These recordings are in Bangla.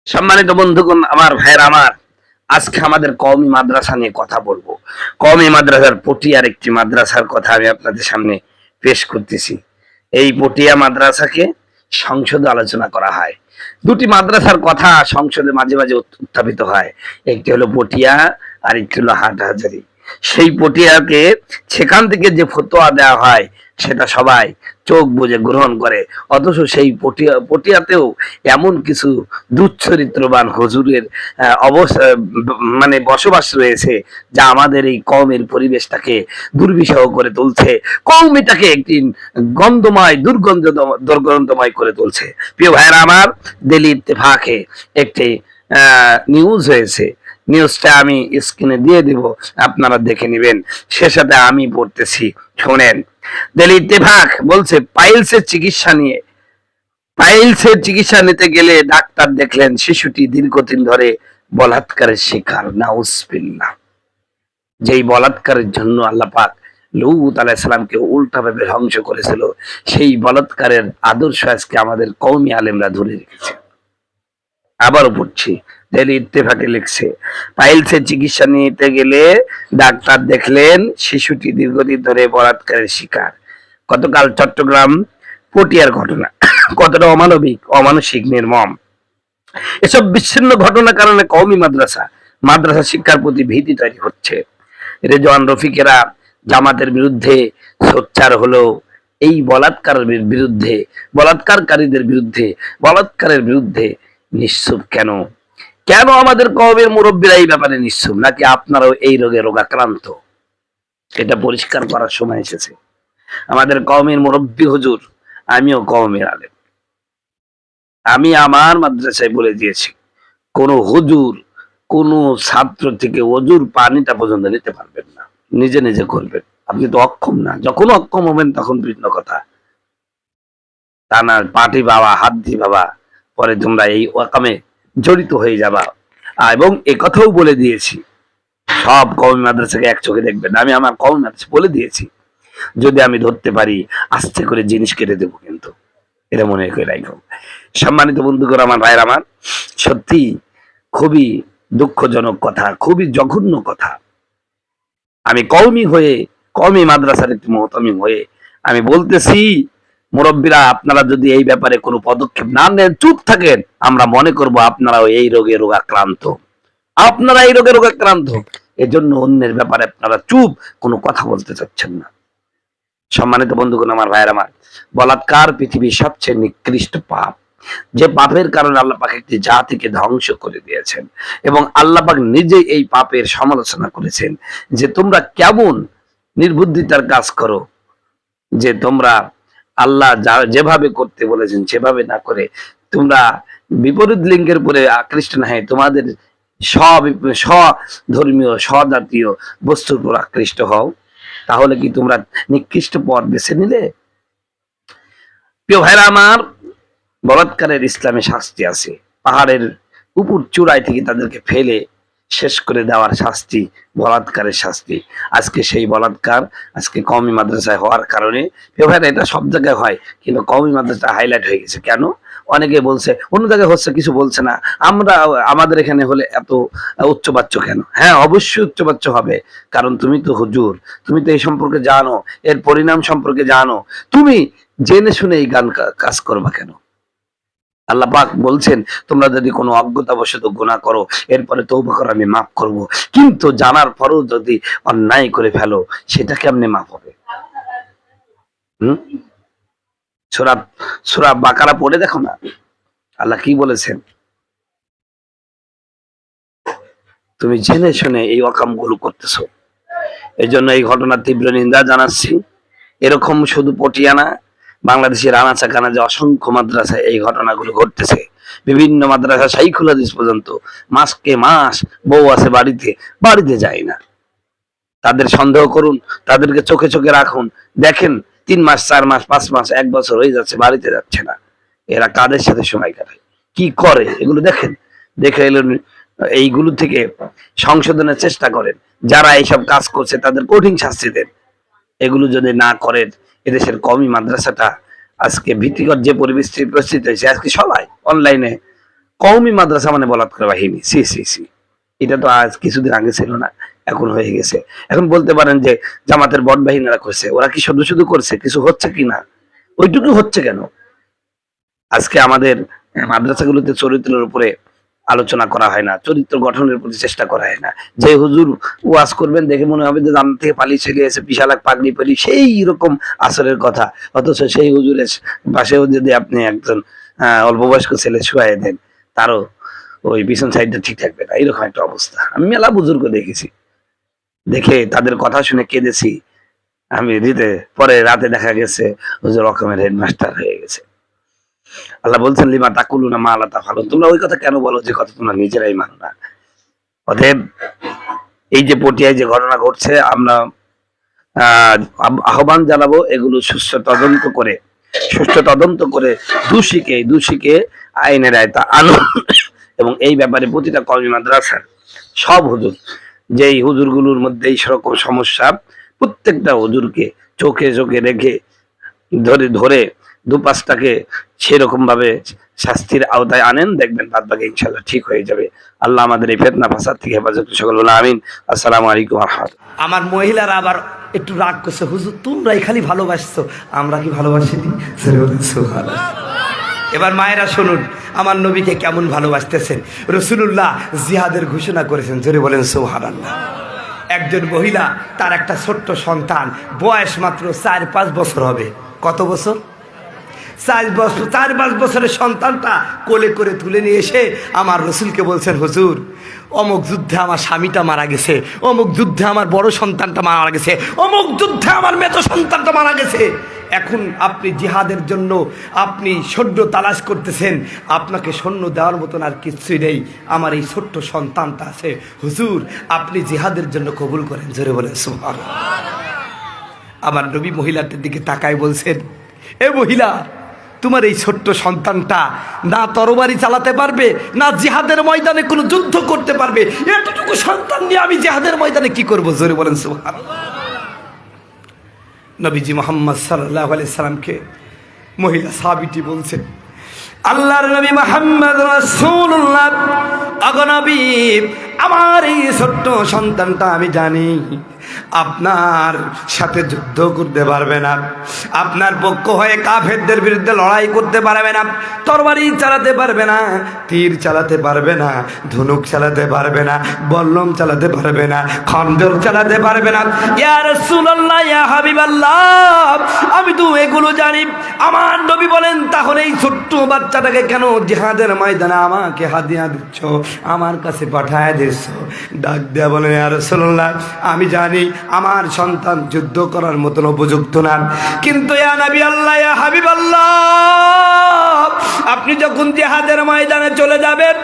সম্মানিত বন্ধুগণ, আমার ভাইয়ের আমার, আজকে আমাদের কওমি মাদ্রাসা নিয়ে কথা বলবো। কওমি মাদ্রাসার পটিয়ার একটি মাদ্রাসার কথা আমি আপনাদের সামনে পেশ করতেছি। এই পটিয়া মাদ্রাসাকে সংসদে আলোচনা করা হয়। দুটি মাদ্রাসার কথা সংসদে মাঝে মাঝে উত্থাপিত হয়। একটি হলো পটিয়া আর একটি হলো হাটহাজারী। সেই পটিয়াকে সেখান থেকে যে ফতোয়া দেওয়া হয় সেটা সবাই চোখ বুজে গ্রহণ করে, অথচ সেই পটিয়াতেও এমন কিছু দুচ্চরিত্রবান হুজুরের অবস্থা মানে বসবাস রয়েছে যা আমাদের এই কওমের পরিবেশটাকে দুর্বিষহ করে তুলছে, কওমিটাকে একটি গন্ধময় দুর্গন্ধময় করে তুলছে। প্রিয় ভাইরা আমার, দিল্লি ইত্তেফাকে একটি নিউজ হয়েছে। নিউজটা আমি স্ক্রিনে দিয়ে দিব, আপনারা দেখে নেবেন। সে সাথে আমি পড়তেছি, শোনেন। দিল্লি ইত্তেফাক বলছে পাইলসের চিকিৎসা নিতে গেলে ডাক্তার দেখলেন শিশুটি দীর্ঘদিন ধরে বলাৎকারের শিকার। নাউজুবিল্লাহ। যেই বলাৎকারের জন্য আল্লাহ পাক লূত আলাইহিস সালামকে উল্টাভাবে ধ্বংস করেছিল, সেই বলাৎকারের আদর্শ আজকে আমাদের কওমি আলেমরা ধরে রেখেছে। আবারও পড়ছি, দিল্লি ইত্তেফাকে লিখছে, পাইলসের চিকিৎসা নিতে গেলে ডাক্তার দেখলেন শিশুটি দীর্ঘদিন ধরে বলাৎকারের শিকার। গতকাল চট্টগ্রাম পটিয়ার ঘটনা কতটা অমানসিক, নির্মম। এসব বিচ্ছিন্ন ঘটনার কারণে কওমি মাদ্রাসা শিক্ষার প্রতি ভীতি তৈরি হচ্ছে। রেজওয়ান রফিকেরা জামাতের বিরুদ্ধে সোচ্চার হলো এই বলাৎকারীদের বিরুদ্ধে, বলাৎকারের বিরুদ্ধে নিশ্চুপ কেন? কেন আমাদের কওমের মুরব্বীরা এই ব্যাপারে নিশ্চুপ? নাকি আপনারাও এই রোগে রোগাক্রান্ত? এটা পরিষ্কার করার সময় এসেছে। আমাদের কওমের মুরব্বী হুজুর, আমিও কওমের আলেম, আমি আমার মাদ্রাসায় বলে দিয়েছি, কোন হুজুর কোন ছাত্র থেকে ওজুর পানিটা পর্যন্ত নিতে পারবেন না, নিজে নিজে করবেন। আপনি তো অক্ষম না, যখন অক্ষম হবেন তখন ভিন্ন কথা। তা না পাটি বাবা, হাত দি বাবা, পরে তোমরা এই ওয়াকামে জড়িত হয়ে যাবা। এবং এ কথাও বলে দিয়েছি, সব কওমি মাদ্রাসাকে এক চোখে দেখবেন। আমি আমার কওমি মাদ্রাসা বলে দিয়েছি, যদি আমি ধরতে পারি আস্তে করে জিনিস কেটে দেবো, কিন্তু এটা মনে করে রাখো। সম্মানিত বন্ধুগণ, আমার ভাইয়ের আমার, সত্যি খুবই দুঃখজনক কথা, খুবই জঘন্য কথা। আমি কওমি মাদ্রাসার একটি মুহতামিম হয়ে আমি বলতেছি, মুরব্বীরা, আপনারা যদি এই ব্যাপারে কোনো পদক্ষেপ না নেন, চুপ থাকেন, আমরা মনে করব আপনারাও এই রোগে রোগাক্রান্ত। এজন্য অন্যের ব্যাপারে আপনারা চুপ, কোনো কথা বলতে চাচ্ছেন না। সম্মানিত বন্ধুগণ, আমার ভাইয়ের আমার, বলাৎকার পৃথিবীর সবচেয়ে নিকৃষ্ট পাপ, যে পাপের কারণে আল্লাহ পাক একটি জাতিকে ধ্বংস করে দিয়েছেন। এবং আল্লাহ পাক নিজে এই পাপের সমালোচনা করেছেন যে তোমরা কেমন নির্বুদ্ধিতার কাজ করো, যে তোমরা আল্লাহ যেভাবে করতে বলেছেন সেভাবে না করে তোমরা বিপরীত লিঙ্গের উপরে আকৃষ্ট না হয়ে তোমাদের স্বধর্মীয় স্বজাতীয় বস্তুর উপর আকৃষ্ট হও। তাহলে কি তোমরা নিকৃষ্ট পথ বেছে নিলে? প্রিয় ভাইরা আমার, বলাৎকারের ইসলামে শাস্তি আছে। পাহাড়ের উপর চূড়ায় থেকে তাদেরকে ফেলে শেষ করে দেওয়ার শাস্তি বলাৎকারের শাস্তি। আজকে সেই বলাৎকার আজকে কওমি মাদ্রাসায় হওয়ার কারণে, প্রিয় ভাইরা, এটা সব জায়গায় হয়, কিন্তু কওমি মাদ্রাসা হাইলাইট হয়ে গেছে। কেন? অনেকে বলছে অন্য জায়গায় হচ্ছে, কিছু বলছে না, আমাদের এখানে হলে এত উচ্চবাচ্য কেন? হ্যাঁ, অবশ্যই উচ্চবাচ্য হবে, কারণ তুমি তো হুজুর, তুমি তো এই সম্পর্কে জানো, এর পরিণাম সম্পর্কে জানো। তুমি জেনে শুনে এই কাজ করবা কেন? আল্লাহ পাক বলছেন, তোমরা যদি কোনো অজ্ঞতাবশত গুনাহ করো, এরপরে তওবা করো, আমি মাফ করব। কিন্তু জানার পরেও যদি অন্যায় করে ফেলো, সেটা কেমনে মাফ হবে? সূরা বাকারা পড়ে দেখো না, আল্লাহ কি বলেছেন। তুমি জেনে শুনে এই অকামগুলো করতেছো। এই জন্য এই ঘটনার তীব্র নিন্দা জানাচ্ছি। এরকম শুধু পটিয়া না, বাংলাদেশের আনাচা কানাচে অসংখ্য মাদ্রাসায় এই ঘটনাগুলো ঘটতেছে। বিভিন্ন মাদ্রাসা শাইখুল হাদিস পর্যন্ত মাসকে মাস বউ আছে বাড়িতে যায় না। তাদের সন্দেহ করুন, তাদেরকে চোখে চোখে রাখুন, দেখেন 3 মাস 4 মাস 5 মাস 1 বছর হয়ে যাচ্ছে, বাড়িতে যাচ্ছে না। এরা কাদের সাথে সময় কাটায়, কি করে, এগুলো দেখেন। দেখে এলেন, এইগুলো থেকে সংশোধনের চেষ্টা করেন। যারা এইসব কাজ করছে তাদের কঠিন শাস্তি দেন। এগুলো যদি না করেন, এদেশের কওমি মাদ্রাসাটা আজকে ভীতিকর যে পরিস্থিতি হয়েছে, আজকে সবাই অনলাইনে কওমি মাদ্রাসা মানে বলাৎকার বাহিনী, সি সি সি। এটা তো আজ কিছুদিন আগে ছিল না, এখন হয়ে গেছে। এখন বলতে পারেন যে জামাতের বট বাহিনীরা করছে, ওরা কি শুধু শুধু করছে, কিছু হচ্ছে কিনা? ওইটুকু হচ্ছে কেন? আজকে আমাদের মাদ্রাসাগুলোতে চরিত্রের উপরে আলোচনা করা হয় না, চরিত্র গঠনের প্রতি চেষ্টা করা হয় না। যে হুজুর ওয়াজ করবেন দেখে মনে হবে যে জান্নাত থেকে পালিয়ে চলে এসে বিশাল এক পাগড়ি পরি, সেই রকম আসরের কথা। অথচ সেই হুজুরের পাশেও যদি আপনি একজন অল্প বয়স্ক ছেলে শুয়াই দেন, তারও ওই পিছন সাইডটা ঠিক থাকবে না, এরকম একটা অবস্থা। আমি মেলা বুজুর্গ দেখেছি, দেখে তাদের কথা শুনে কেঁদেছি আমি দিতে। পরে রাতে দেখা গেছে হুজুর রকমের হেডমাস্টার হয়ে গেছে। আল্লাহ বলছেন লিমা তাকুলুনা মা লা তাফালুন, তোমরা ওই কথা কেন বলো যে কথা তোমরা নিজেরাই মানো না। অতএব এই যে পটিয়ায় যে ঘটনা ঘটছে, আমরা আহ্বান জানাবো এগুলো সুষ্ঠু তদন্ত করে দোষীকে আইনের আয়তা আনুন। এবং এই ব্যাপারে প্রতিটা কওমি মাদ্রাসার সব হুজুর, যেই হুজুরগুলোর মধ্যে এই সেরকম সমস্যা, প্রত্যেকটা হুজুরকে চোখে রেখে ধরে দুপাশটাকে সেরকম ভাবে শাস্তির আওতায় আনেন, দেখবেন বাদ বাকি ইনশাল্লাহ ঠিক হয়ে যাবে। আল্লাহ আমাদের এই ফিতনা ফাসাদ থেকে হেফাজত সকল বলে আমিন। আসসালামু আলাইকুম ওয়া রাহমাতুল্লাহ। আমার মহিলারা আবার একটু রাগ করছে, হুজুর তোমরাই খালি ভালোবাসছো, আমরা কি ভালোবাসি? এবার মায়েরা শুনুন, আমার নবীকে কেমন ভালোবাসতেছেন। রাসূলুল্লাহ জিহাদের ঘোষণা করেছেন, জোরে বলেন সুবহানাল্লাহ। একজন মহিলা, তার একটা ছোট্ট সন্তান, বয়স মাত্র 4-5 বছর হবে। কত বছর? 4-5 বছরের সন্তানটা কোলে করে তুলে নিয়ে এসে আমার রসুলকে বলছেন, হুজুর অমুক যুদ্ধে আমার স্বামীটা মারা গেছে, অমুক যুদ্ধে আমার বড় সন্তানটা মারা গেছে, অমুক যুদ্ধে আমার মেজো সন্তানটা মারা গেছে। এখন আপনি জিহাদের জন্য আপনি সৈন্য তালাশ করতেছেন, আপনাকে সৈন্য দেওয়ার মতন আর কিছুই নেই, আমার এই ছোট্ট সন্তানটা আছে, হুজুর আপনি জিহাদের জন্য কবুল করেন, জোরে বলেন সুবহানাল্লাহ। আমার নবী মহিলাদের দিকে তাকায় বলছেন, এ মহিলা, তোমার এই ছোট্ট সন্তানটা না তরবারি চালাতে পারবে, না জিহাদের ময়দানে কোনো যুদ্ধ করতে পারবে, এতটুকু সন্তান নিয়ে আমি জিহাদের ময়দানে কি করব? জোরে বলেন সুবহানাল্লাহ। নবীজি মুহাম্মদ সাল্লাল্লাহু আলাইহি সাল্লামকে মহিলা সাহাবীটি বলছেন, আল্লাহর নবী মুহাম্মদ রাসূলুল্লাহ, আগো নবী, আমার এই ছোট্ট সন্তানটা আমি জানি আপনার সাথে যুদ্ধ করতে পারবে না, আপনার পক্ষ হয়ে কাফেরদের বিরুদ্ধে লড়াই করতে পারবে না, তরবারি চালাতে পারবে না, তীর চালাতে পারবে না, ধনুক চালাতে পারবে না, বল্লম চালাতে পারবে না, খঞ্জর চালাতে পারবে না। ইয়া রাসূলুল্লাহ, ইয়া হাবিবাল্লাহ, আমি তো এগুলো জানি। আমার নবী বলেন, তাহলে এই ছোট্ট বাচ্চাটাকে কেন জিহাদের ময়দানে আমাকে হাদিয়া দিচ্ছ, আমার কাছে পাঠায় দিচ্ছ? ডাক দেয়া বলেন, ইয়া রাসূলুল্লাহ, আমি জানি আমার সন্তান যুদ্ধ করার মতন উপযুক্ত না, কিন্তু ইয়া নবী আল্লাহ, ইয়া হাবিব আল্লাহ, আপনি যখন জিহাদের ময়দানে চলে যাবেন,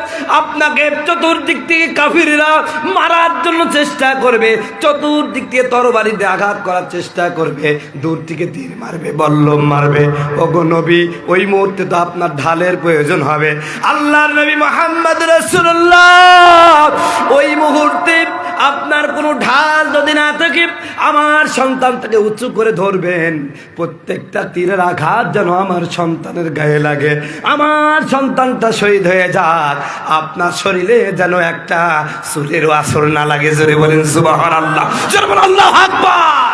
আপনাকে চতুর্দিক থেকে কাফিররা মারার জন্য চেষ্টা করবে, চতুর্দিক থেকে তরবারি দিয়ে আঘাত করার চেষ্টা করবে, দূর থেকে তীর মারবে, বল্লম মারবে। ওগো নবী, ওই মুহূর্তে তো আপনার ঢালের প্রয়োজন হবে। আল্লাহর নবী মুহাম্মদ রাসূলুল্লাহ, ওই মুহূর্তে আপনার কোনো ঢাল যদি না থাকে, আমার সন্তানটাকে উঁচু করে ধরবেন, প্রত্যেকটা তীরের আঘাত যেন আমার সন্তানের গায়ে লাগে, আমার সন্তানটা শহীদ হয়ে যাক, আপনার শরীরে যেন একটা চুলেরও আসর না লাগে। জোরে বলেন সুবহানাল্লাহ, জোরে বলেন আল্লাহু আকবার।